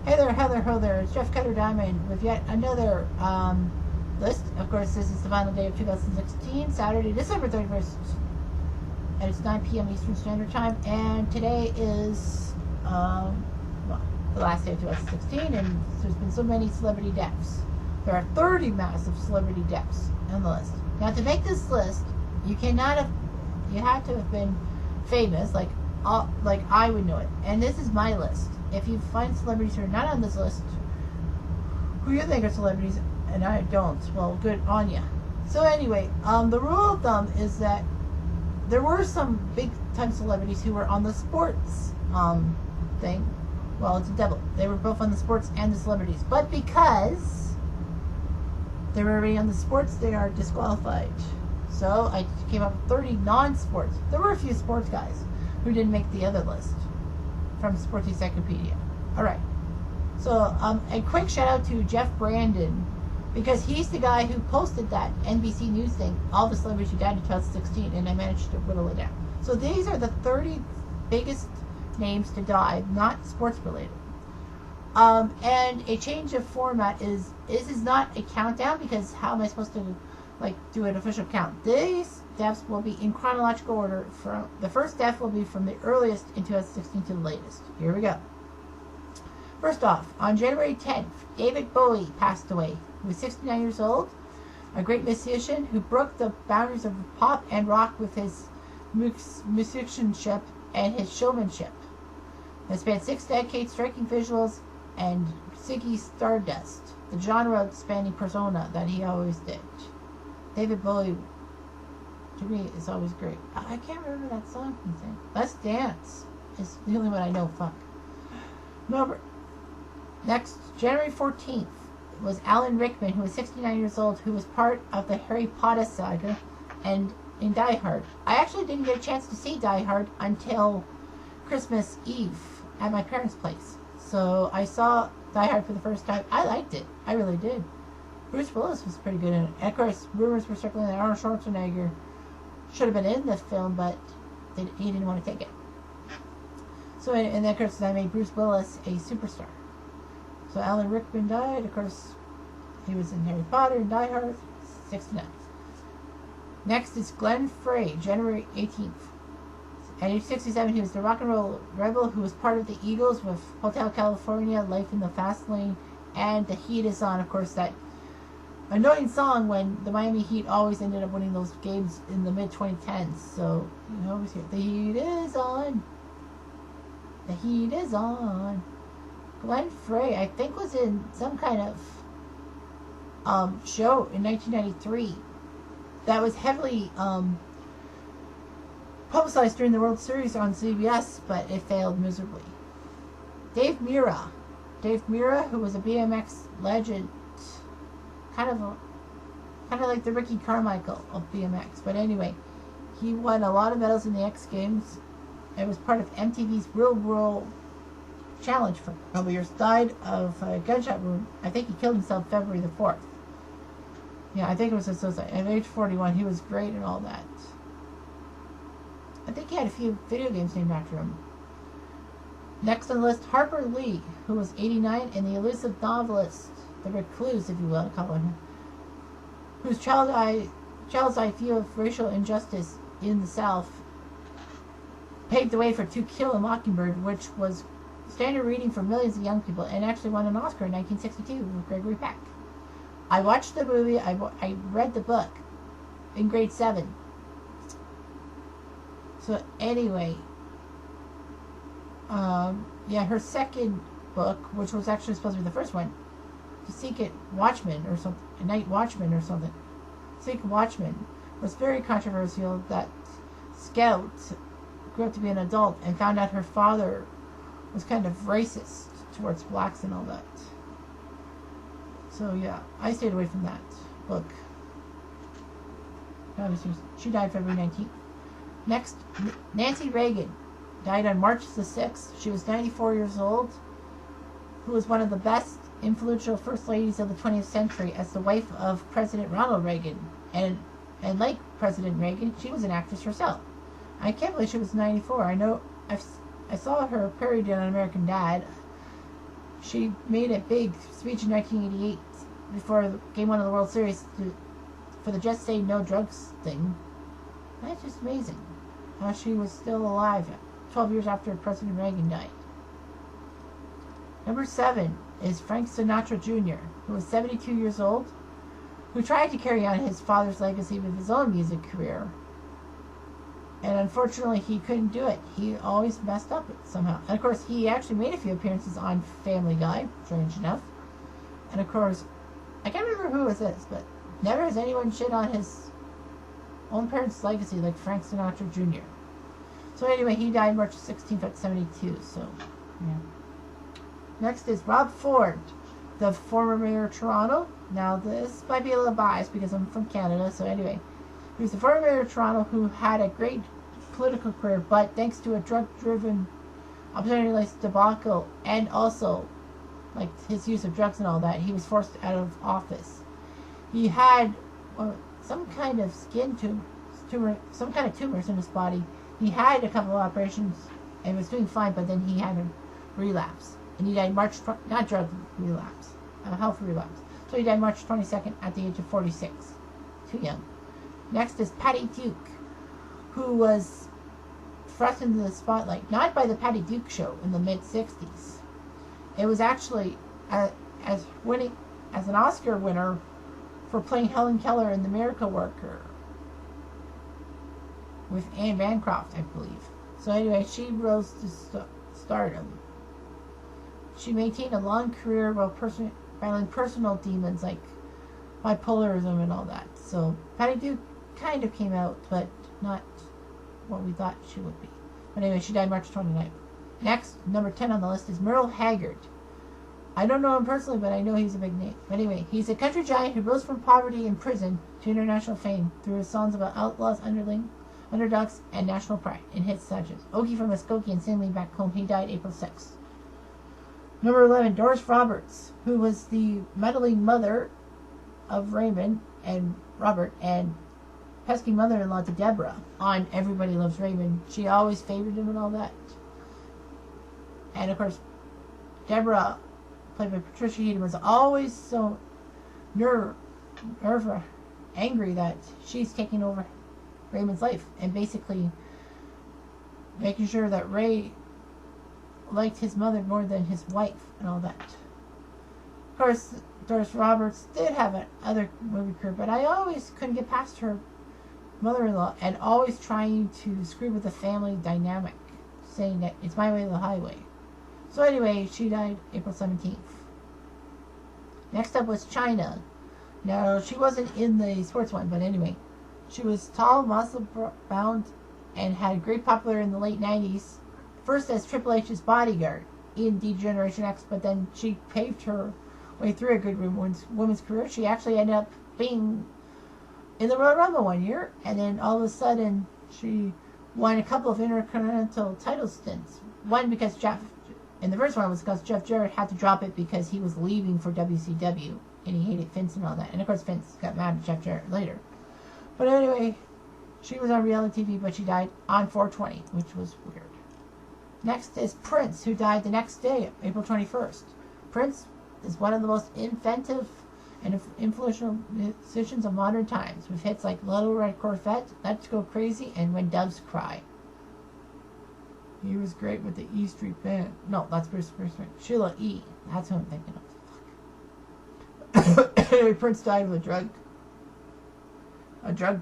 Hey there, Heather, ho there. It's Jeff Cutter Diamond with yet another list. Of course, this is the final day of 2016, Saturday, December 31st, and it's 9 p.m. Eastern Standard Time. And today is well, the last day of 2016, and there's been so many celebrity deaths. There are 30 massive celebrity deaths on the list. Now, to make this list, you had to have been famous, like I would know it. And this is my list. If you find celebrities who are not on this list, who you think are celebrities, and I don't, well, good on ya. So anyway, the rule of thumb is that there were some big-time celebrities who were on the sports thing. Well, it's a double. They were both on the sports and the celebrities. But because they were already on the sports, they are disqualified. So I came up with 30 non-sports. There were a few sports guys who didn't make the other list from Sports Encyclopedia. Alright. So, a quick shout out to Jeff Brandon, because he's the guy who posted that NBC News thing, all the celebrities who died in 2016, and I managed to whittle it down. So these are the 30 biggest names to die, not sports related. And a change of format is not a countdown, because how am I supposed to do an official count? These deaths will be in chronological order. From the first death will be from the earliest in 2016 to the latest. Here we go. First off, on January 10th, David Bowie passed away. He was 69 years old, a great musician who broke the boundaries of pop and rock with his musicianship and his showmanship. He spent 6 decades striking visuals and Ziggy Stardust, the genre-spanning persona that he always did. David Bowie, to me, is always great. I can't remember that song he sang. Let's Dance is the only one I know. Fuck. Next, January 14th, was Alan Rickman, who was 69 years old, who was part of the Harry Potter saga and in Die Hard. I actually didn't get a chance to see Die Hard until Christmas Eve at my parents' place. So I saw Die Hard for the first time. I liked it. I really did. Bruce Willis was pretty good in it. And of course, rumors were circling that Arnold Schwarzenegger should have been in the film, but he didn't want to take it. So, and then, of course, that made Bruce Willis a superstar. So Alan Rickman died. Of course, he was in Harry Potter and Die Hard. 69. Next is Glenn Frey, January 18th. At age 67, he was the rock and roll rebel who was part of the Eagles with Hotel California, Life in the Fast Lane, and The Heat Is On. Of course, that annoying song when the Miami Heat always ended up winning those games in the mid-2010s. So, you always hear, the heat is on. The heat is on. Glenn Frey, I think, was in some kind of show in 1993 that was heavily publicized during the World Series on CBS, but it failed miserably. Dave Mirra, who was a BMX legend, kind of like the Ricky Carmichael of BMX. But anyway, he won a lot of medals in the X Games. It was part of MTV's Real World Challenge for a couple years. Died of a gunshot wound. I think he killed himself February the 4th. Yeah, I think it was a suicide. At age 41, he was great and all that. I think he had a few video games named after him. Next on the list, Harper Lee, who was 89, and the elusive novelist, the recluse, if you will call him, whose child's eye view of racial injustice in the South paved the way for To Kill a Mockingbird, which was standard reading for millions of young people, and actually won an Oscar in 1962 with Gregory Peck. I watched the movie. I read the book in grade 7. So anyway, yeah, her second book, which was actually supposed to be the first one, Seek Watchman or something, Night Watchman or something. Seek Watchman was very controversial. That Scout grew up to be an adult and found out her father was kind of racist towards blacks and all that. So yeah, I stayed away from that book. She died February 19th. Next, Nancy Reagan died on March the 6th. She was 94 years old, who was one of the best influential first ladies of the 20th century as the wife of President Ronald Reagan. And like President Reagan, she was an actress herself. I can't believe she was 94. I know I saw her parodied on American Dad. She made a big speech in 1988 before Game 1 of the World Series for the Just Say No Drugs thing. That's just amazing how she was still alive 12 years after President Reagan died. Number 7 is Frank Sinatra Jr., who was 72 years old, who tried to carry on his father's legacy with his own music career. And unfortunately, he couldn't do it. He always messed up it somehow. And of course, he actually made a few appearances on Family Guy, strange enough. And of course, I can't remember who it is, but never has anyone shit on his own parents' legacy like Frank Sinatra Jr. So anyway, he died March 16th at 72, so, yeah. Next is Rob Ford, the former mayor of Toronto. Now, this might be a little biased because I'm from Canada, so anyway. He was the former mayor of Toronto who had a great political career, but thanks to a drug-driven opportunity debacle and also like his use of drugs and all that, he was forced out of office. He had some kind of skin tumor, some kind of tumors in his body. He had a couple of operations and was doing fine, but then he had a relapse. And he died not drug relapse, health relapse. So he died March 22nd at the age of 46. Too young. Next is Patty Duke, who was thrust into the spotlight, not by the Patty Duke Show in the mid-60s. It was actually as an Oscar winner for playing Helen Keller in The Miracle Worker with Anne Bancroft, I believe. So anyway, she rose to stardom. She maintained a long career while battling personal demons like bipolarism and all that. So Patty Duke kind of came out, but not what we thought she would be. But anyway, she died March 29th. Next, number 10 on the list is Merle Haggard. I don't know him personally, but I know he's a big name. But anyway, he's a country giant who rose from poverty in prison to international fame through his songs about outlaws, underdogs, and national pride in hits such as Okie from Muskogee and Sailing Back Home. He died April 6th. Number 11, Doris Roberts, who was the meddling mother of Raymond and Robert and pesky mother-in-law to Deborah on Everybody Loves Raymond. She always favored him and all that. And of course, Deborah, played by Patricia Heaton, was always so angry that she's taking over Raymond's life and basically making sure that Ray liked his mother more than his wife and all that. Of course, Doris Roberts did have another movie career, but I always couldn't get past her mother-in-law and always trying to screw with the family dynamic, saying that it's my way or the highway. So anyway, she died April 17th. Next up was Chyna. Now, she wasn't in the sports one, but anyway. She was tall, muscle-bound, and had great popularity in the late 90s. First as Triple H's bodyguard in D-Generation X, but then she paved her way through a good women's career. She actually ended up being in the Royal Rumble one year, and then all of a sudden she won a couple of Intercontinental title stints. One because in the first one was because Jeff Jarrett had to drop it because he was leaving for WCW, and he hated Vince and all that. And of course Vince got mad at Jeff Jarrett later. But anyway, she was on reality TV, but she died on 4/20, which was weird. Next is Prince, who died the next day, April 21st. Prince is one of the most inventive and influential musicians of modern times, with hits like Little Red Corvette, Let's Go Crazy, and When Doves Cry. He was great with the E Street Band. No, that's Bruce Springsteen. Sheila E. That's who I'm thinking of. Prince died of a drug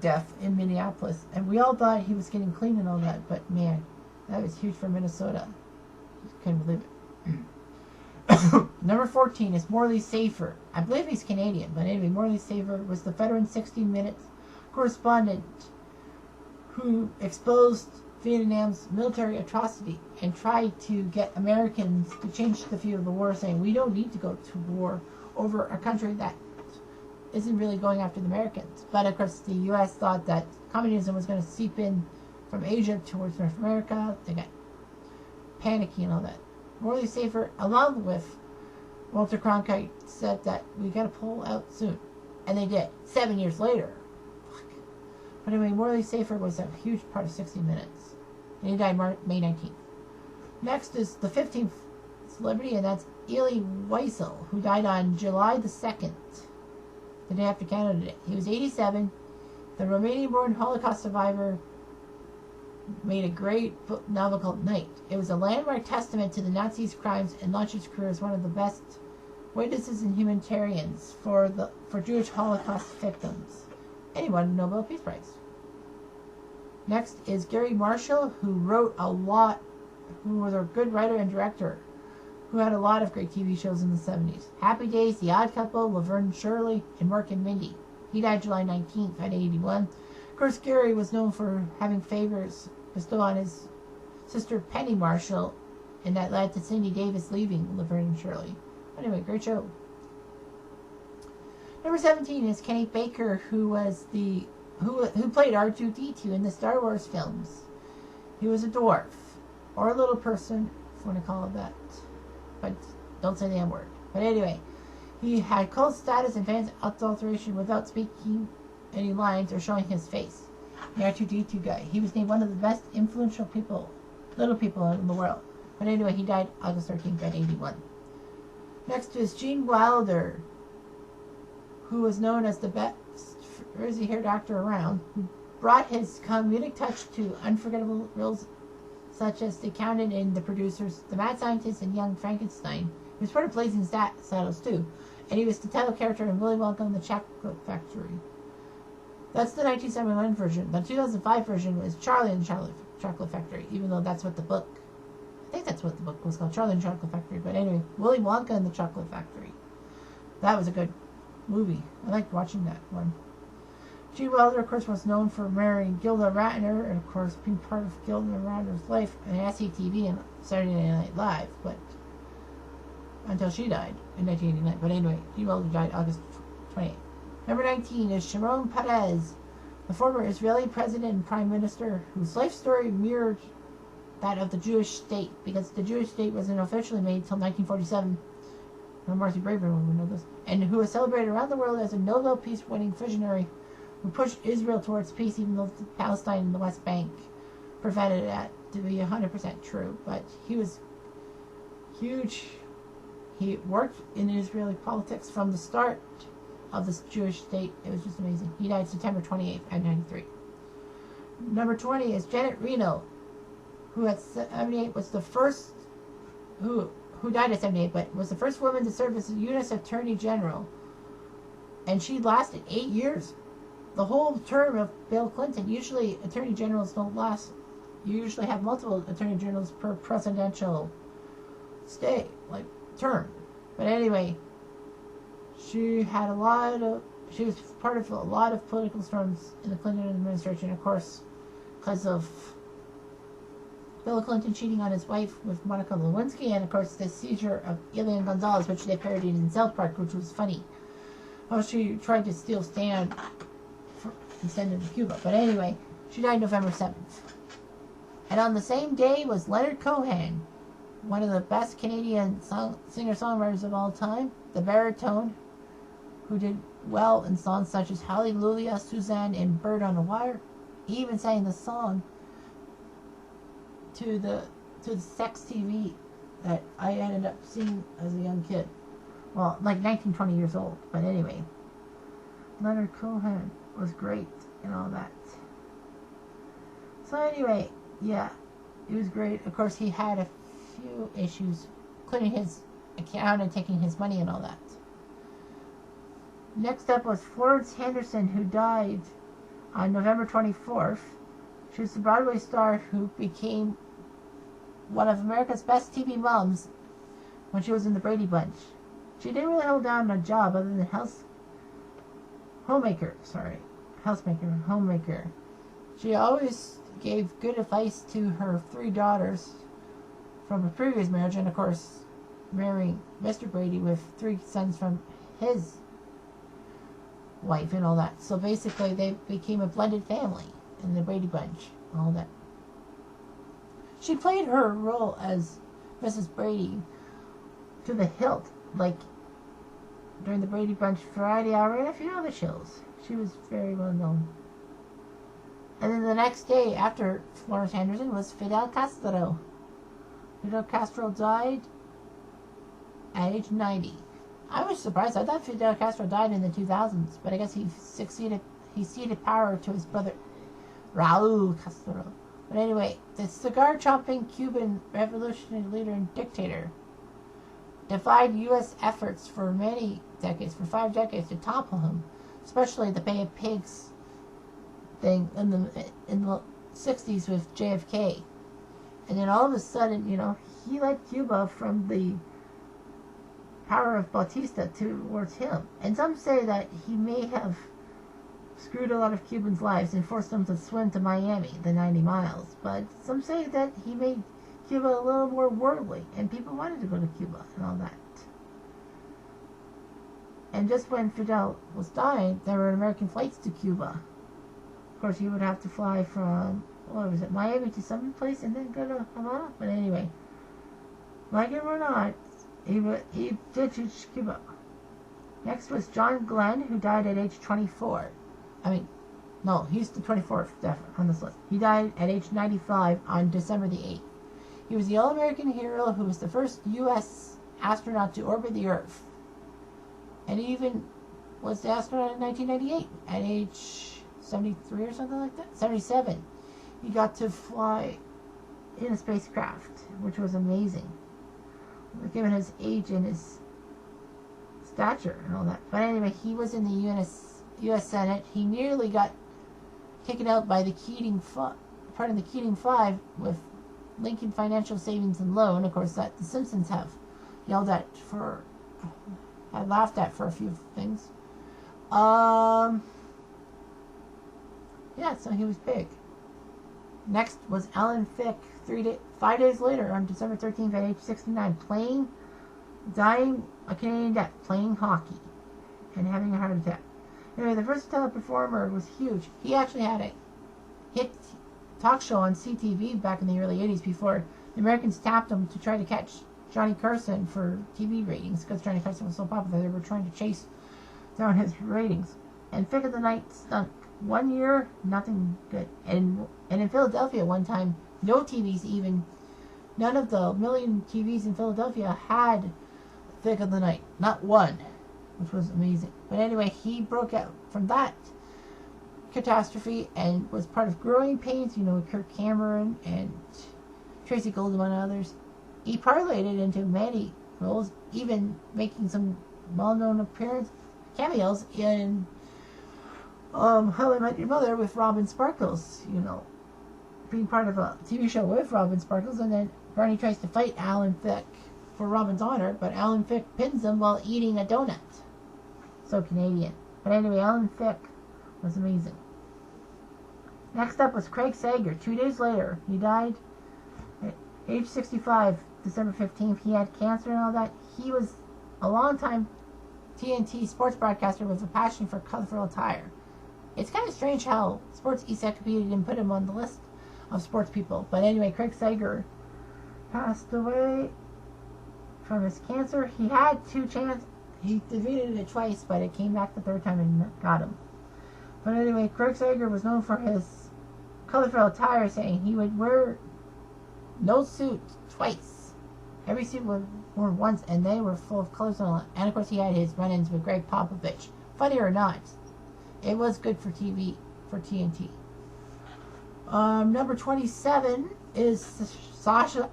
death in Minneapolis, and we all thought he was getting clean and all that, but man, that was huge for Minnesota. Just couldn't believe it. Number 14 is Morley Safer. I believe he's Canadian, but anyway, Morley Safer was the veteran 60 Minutes correspondent who exposed Vietnam's military atrocity and tried to get Americans to change the view of the war, saying we don't need to go to war over a country that isn't really going after the Americans. But of course, the U.S. thought that communism was going to seep in from Asia towards North America. They got panicky and all that. Morley Safer, along with Walter Cronkite, said that we got to pull out soon. And they did. 7 years later. But anyway, Morley Safer was a huge part of 60 Minutes. And he died May 19th. Next is the 15th celebrity, and that's Elie Wiesel, who died on July the 2nd, the day after Canada Day. He was 87. The Romanian-born Holocaust survivor made a great novel called Night. It was a landmark testament to the Nazis' crimes and launched his career as one of the best witnesses and humanitarians for Jewish Holocaust victims. And he won a Nobel Peace Prize. Next is Gary Marshall, who wrote a lot, who was a good writer and director, who had a lot of great TV shows in the 70s. Happy Days, The Odd Couple, Laverne and Shirley, and Mork and Mindy. He died July 19th, 1981. Of course, Gary was known for having favors bestowed on his sister Penny Marshall, and that led to Cindy Davis leaving Laverne and Shirley. Anyway, great show. Number 17 is Kenny Baker, who played R2-D2 in the Star Wars films. He was a dwarf, or a little person, if you want to call it that. But don't say the M word. But anyway, he had cult status and fans adulteration without speaking any lines or showing his face. The R2-D2 guy. He was named one of the best influential little people in the world. But anyway, he died August 13th, 1981. Next is Gene Wilder, who was known as the best frizzy hair doctor around, who brought his comedic touch to unforgettable roles such as The Accountant and The Producers, The Mad Scientist, and Young Frankenstein. He was part of Blazing Saddles too, and he was the title character in Willy Wonka and the Chocolate Factory. That's the 1971 version. The 2005 version was Charlie and the Chocolate Factory, even though that's what the book, I think that's what the book was called, Charlie and the Chocolate Factory. But anyway, Willy Wonka and the Chocolate Factory. That was a good movie. I liked watching that one. Gene Wilder, of course, was known for marrying Gilda Radner, and of course being part of Gilda Radner's life on SCTV and Saturday Night Live, but until she died in 1989. But anyway, Gene Wilder died August 28th. Number 19 is Shimon Peres, the former Israeli president and prime minister, whose life story mirrored that of the Jewish state, because the Jewish state wasn't officially made until 1947. Marcy Braver would know this. And who was celebrated around the world as a Nobel Peace-winning visionary who pushed Israel towards peace, even though Palestine and the West Bank prevented that to be 100% true. But he was huge. He worked in Israeli politics from the start of this Jewish state. It was just amazing. He died September 28th, 1993. Number 20 is Janet Reno, who at 78 was the first, who died at 78, but was the first woman to serve as the U.S. Attorney General. And she lasted 8 years. The whole term of Bill Clinton. Usually Attorney Generals don't last. You usually have multiple Attorney Generals per presidential term. But anyway, she was part of a lot of political storms in the Clinton administration, of course, because of Bill Clinton cheating on his wife with Monica Lewinsky, and of course the seizure of Elian Gonzalez, which they parodied in South Park, which was funny. How she tried to steal Stan and send him to Cuba. But anyway, she died November 7th. And on the same day was Leonard Cohen, one of the best Canadian singer-songwriters of all time, the baritone, who did well in songs such as Hallelujah, Suzanne, and Bird on a Wire. He even sang the song to the sex TV that I ended up seeing as a young kid. Well, like 19, 20 years old. But anyway, Leonard Cohen was great and all that. So anyway, yeah, it was great. Of course, he had a few issues, including his account and taking his money and all that. Next up was Florence Henderson, who died on November 24th. She was the Broadway star who became one of America's best TV moms when she was in the Brady Bunch. She didn't really hold down a job other than homemaker. She always gave good advice to her 3 daughters from a previous marriage, and of course marrying Mr. Brady with 3 sons from his wife and all that. So basically they became a blended family in the Brady Bunch and all that. She played her role as Mrs. Brady to the hilt, like during the Brady Bunch Variety Hour and a few other shows. She was very well known. And then the next day after Florence Henderson was Fidel Castro. Fidel Castro died at age 90. I was surprised. I thought Fidel Castro died in the 2000s, but I guess he ceded power to his brother, Raul Castro. But anyway, the cigar-chomping Cuban revolutionary leader and dictator defied U.S. efforts for 5 decades, to topple him, especially the Bay of Pigs thing in the 60s with JFK. And then all of a sudden, he led Cuba from the power of Batista towards him. And some say that he may have screwed a lot of Cubans' lives and forced them to swim to Miami, the 90 miles. But some say that he made Cuba a little more worldly, and people wanted to go to Cuba and all that. And just when Fidel was dying, there were American flights to Cuba. Of course, he would have to fly from, Miami to some place and then go to Havana? But anyway, like it or not, he did reach Cuba. Next was John Glenn, who died at age 24. He's the 24th on this list. He died at age 95 on December the 8th. He was the All-American hero who was the first U.S. astronaut to orbit the Earth. And he even was the astronaut in 1998 at age 73 or something like that. 77. He got to fly in a spacecraft, which was amazing, given his age and his stature and all that. But anyway, he was in the U.S. Senate. He nearly got taken out by the Keating Five with Lincoln Financial Savings and Loan, of course, that the Simpsons have laughed at for a few things. So he was big. Next was Alan Thicke, 5 days later, on December 13th at age 69, dying a Canadian death, playing hockey, and having a heart attack. Anyway, the versatile performer was huge. He actually had a hit talk show on CTV back in the early 80s before the Americans tapped him to try to catch Johnny Carson for TV ratings, because Johnny Carson was so popular they were trying to chase down his ratings. And Thicke of the Night stunk. 1 year, nothing good. And in Philadelphia one time, none of the million TVs in Philadelphia had Thicke of the Night. Not one, which was amazing. But anyway, he broke out from that catastrophe and was part of Growing Pains, with Kirk Cameron and Tracy Goldman and others. He parlayed it into many roles, even making some well-known cameos in How I Met Your Mother with Robin Sparkles, being part of a TV show with Robin Sparkles, and then Barney tries to fight Alan Thicke for Robin's honor, but Alan Thicke pins him while eating a donut. So Canadian. But anyway, Alan Thicke was amazing. Next up was Craig Sager. 2 days later, he died at age 65, December 15th. He had cancer and all that. He was a long-time TNT sports broadcaster with a passion for colorful attire. It's kind of strange how Sports Encyclopedia didn't put him on the list of sports people. But anyway, Craig Sager passed away from his cancer. He had 2 chances. He defeated it twice, but it came back the third time and got him. But anyway, Craig Sager was known for his colorful attire, saying he would wear no suit twice. Every suit was worn once, and they were full of colors and all that. And of course, he had his run-ins with Greg Popovich. Funny or not, it was good for TV, for TNT. Number 27 is Sasha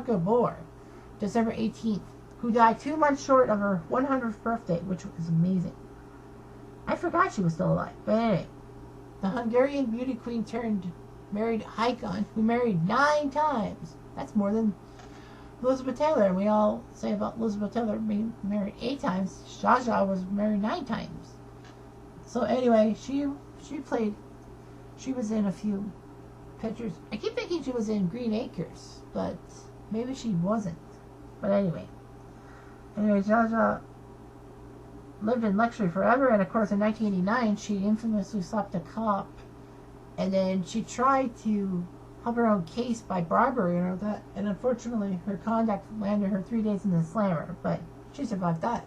Gabor, December 18th, who died 2 months short of her 100th birthday, which was amazing. I forgot she was still alive. But anyway, the Hungarian beauty queen turned married icon, who married 9 times. That's more than Elizabeth Taylor. And we all say about Elizabeth Taylor being married 8 times. Sasha was married 9 times. So anyway, she was in a few pictures. I keep thinking she was in Green Acres, but maybe she wasn't. But anyway, Jaja lived in luxury forever, and of course in 1989 she infamously slapped a cop, and then she tried to help her own case by bribery and all that, and unfortunately her conduct landed her 3 days in the slammer, but she survived that.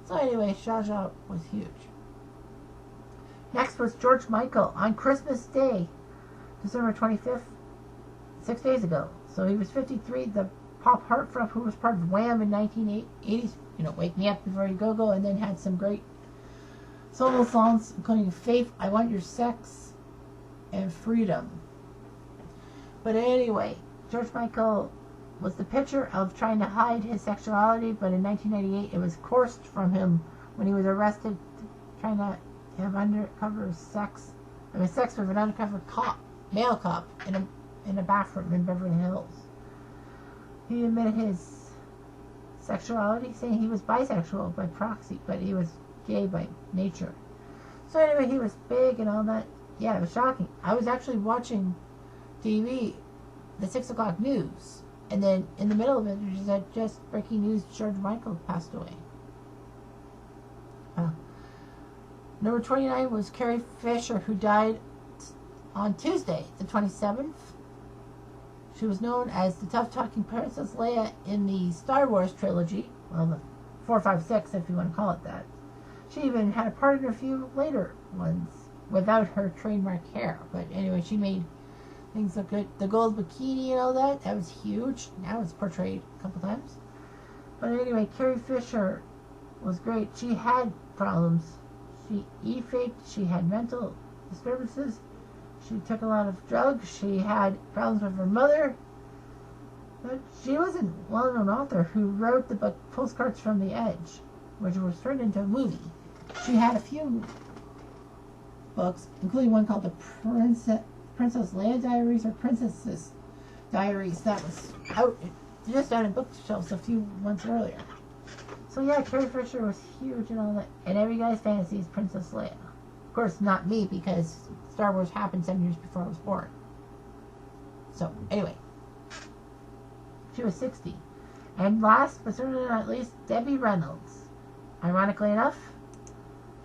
So anyway, Jaja was huge. Next was George Michael on Christmas Day, December 25th, 6 days ago. So he was 53. The Pop Heartthrob, who was part of Wham in 1980s, Wake Me Up Before You Go, and then had some great solo songs, including Faith, I Want Your Sex, and Freedom. But anyway, George Michael was the picture of trying to hide his sexuality, but in 1998 it was coerced from him when he was arrested trying to have undercover sex with an undercover male cop in a bathroom in Beverly Hills. He admitted his sexuality, saying he was bisexual by proxy, but he was gay by nature. So anyway, he was big and all that. Yeah, it was shocking. I was actually watching TV, the 6 o'clock news, and then in the middle of it, she said, just breaking news, George Michael passed away. Number 29 was Carrie Fisher, who died on Tuesday, the 27th. She was known as the tough-talking Princess Leia in the Star Wars trilogy. Well, the 4, 5, 6, if you want to call it that. She even had a part in a few later ones without her trademark hair. But anyway, she made things look good. The gold bikini and all that was huge. Now it's portrayed a couple times. But anyway, Carrie Fisher was great. She had problems. She e-faked. She had mental disturbances. She took a lot of drugs. She had problems with her mother. But she was a well-known author who wrote the book Postcards from the Edge, which was turned into a movie. She had a few books, including one called the Princess Leia Diaries or Princess's Diaries, that was out just on bookshelves a few months earlier. So yeah, Carrie Fisher was huge and all that, and every guy's fantasy is Princess Leia. Of course, not me, because Star Wars happened 7 years before I was born. So anyway, she was 60. And last but certainly not least, Debbie Reynolds. Ironically enough,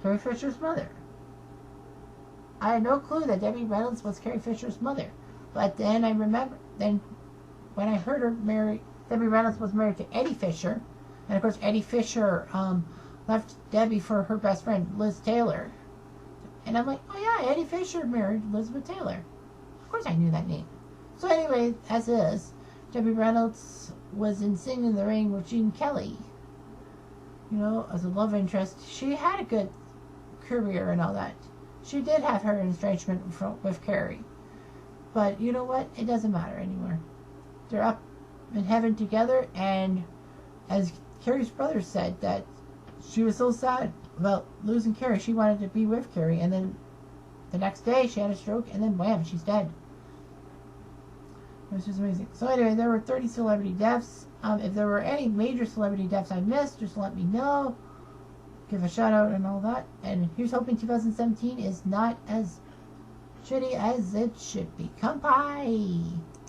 Carrie Fisher's mother. I had no clue that Debbie Reynolds was Carrie Fisher's mother. But then I remember, when I heard Debbie Reynolds was married to Eddie Fisher, and of course Eddie Fisher left Debbie for her best friend, Liz Taylor. And I'm like, oh yeah, Eddie Fisher married Elizabeth Taylor. Of course I knew that name. So anyway, as is, Debbie Reynolds was in Singing in the Rain with Gene Kelly, as a love interest. She had a good career and all that. She did have her estrangement with Carrie. But you know what? It doesn't matter anymore. They're up in heaven together, and as Carrie's brother said, that she was so sad about losing Carrie, she wanted to be with Carrie, and then the next day she had a stroke, and then wham, she's dead. It was just amazing. So anyway, there were 30 celebrity deaths. If there were any major celebrity deaths I missed, just let me know. Give a shout out and all that. And here's hoping 2017 is not as shitty as it should be. Kampai!